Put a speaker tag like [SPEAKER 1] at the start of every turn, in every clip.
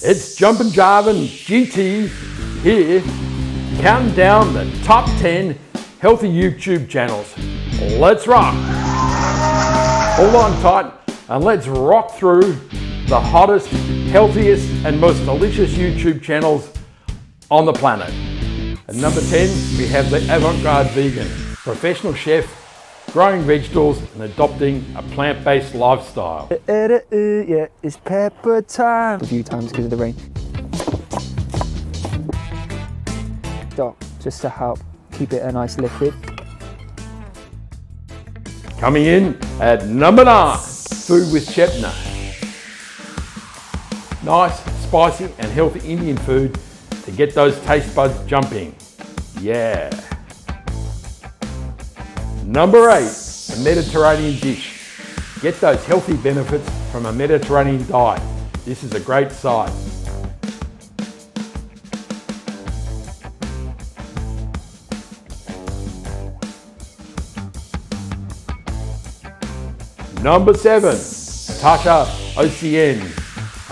[SPEAKER 1] It's Jumpin' Jarvin GT here, counting down the top 10 healthy YouTube channels. Let's rock! Hold on tight and let's rock through the hottest, healthiest and most delicious YouTube channels on the planet. At number 10, we have the avant-garde vegan, professional chef, growing vegetables and adopting a plant-based lifestyle.
[SPEAKER 2] Yeah, it's pepper time. A few times because of the rain. Stop, just to help keep it a nice liquid.
[SPEAKER 1] Coming in at number 9, food with Chepna. Nice, spicy and healthy Indian food to get those taste buds jumping. Yeah. Number 8, a Mediterranean dish. Get those healthy benefits from a Mediterranean diet. This is a great site. Number 7, Tasha OCN,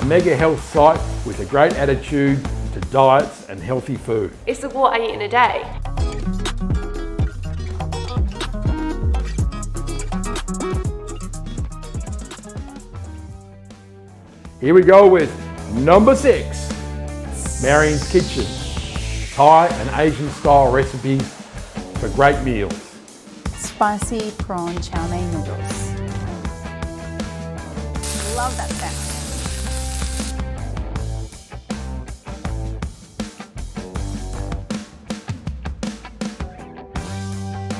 [SPEAKER 1] a mega health site with a great attitude to diets and healthy food.
[SPEAKER 3] It's the what I eat in a day.
[SPEAKER 1] Here we go with number 6, Marion's Kitchen, Thai and Asian style recipes for great meals.
[SPEAKER 4] Spicy prawn chow mein noodles. Love that sound.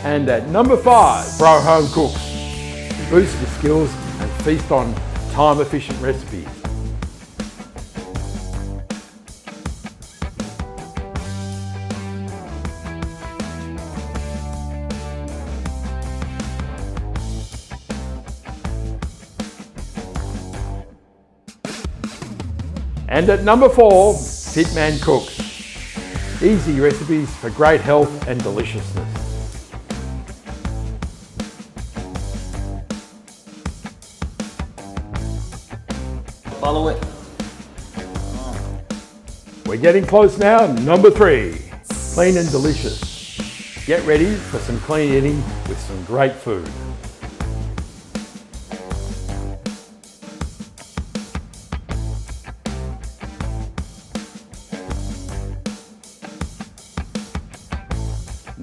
[SPEAKER 1] And at number 5, Pro Home Cooks, boost your skills and feast on time-efficient recipes. And at number 4, Fitman Cooks, easy recipes for great health and deliciousness.
[SPEAKER 5] Follow it.
[SPEAKER 1] We're getting close now. Number 3, clean and delicious. Get ready for some clean eating with some great food.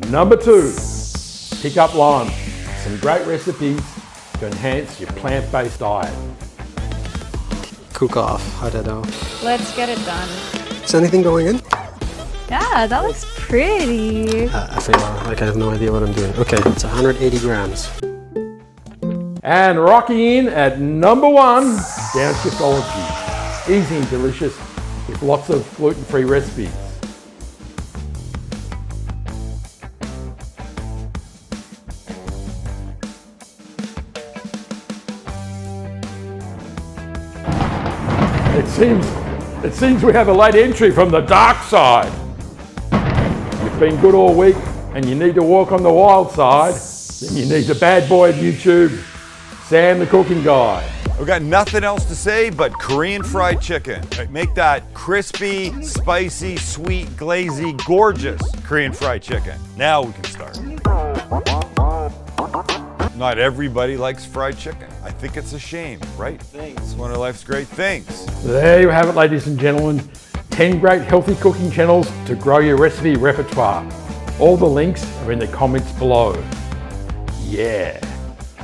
[SPEAKER 1] Number 2, pick up lime. Some great recipes to enhance your plant-based diet.
[SPEAKER 6] Cook off, I don't know.
[SPEAKER 4] Let's get it done.
[SPEAKER 6] Is anything going in?
[SPEAKER 4] Yeah, that looks pretty.
[SPEAKER 6] I feel like I have no idea what I'm doing. Okay, it's 180 grams.
[SPEAKER 1] And rocking in at number 1, Downshiftology. Easy and delicious with lots of gluten-free recipes. It seems we have a late entry from the dark side. You've been good all week and you need to walk on the wild side, then you need the bad boy of YouTube, Sam the Cooking Guy.
[SPEAKER 7] We've got nothing else to say but Korean fried chicken. Make that crispy, spicy, sweet, glazy, gorgeous Korean fried chicken. Now we can start. Not everybody likes fried chicken. I think it's a shame, right? It's one of life's great things.
[SPEAKER 1] There you have it, ladies and gentlemen. 10 great healthy cooking channels to grow your recipe repertoire. All the links are in the comments below. Yeah.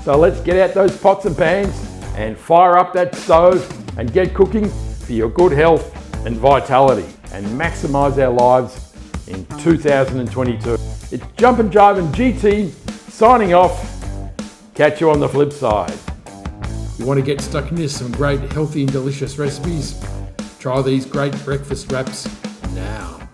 [SPEAKER 1] So let's get out those pots and pans and fire up that stove and get cooking for your good health and vitality and maximize our lives in 2022. It's Jumpin' Jarvin GT signing off. Catch you on the flip side. You want to get stuck into some great healthy and delicious recipes? Try these great breakfast wraps now.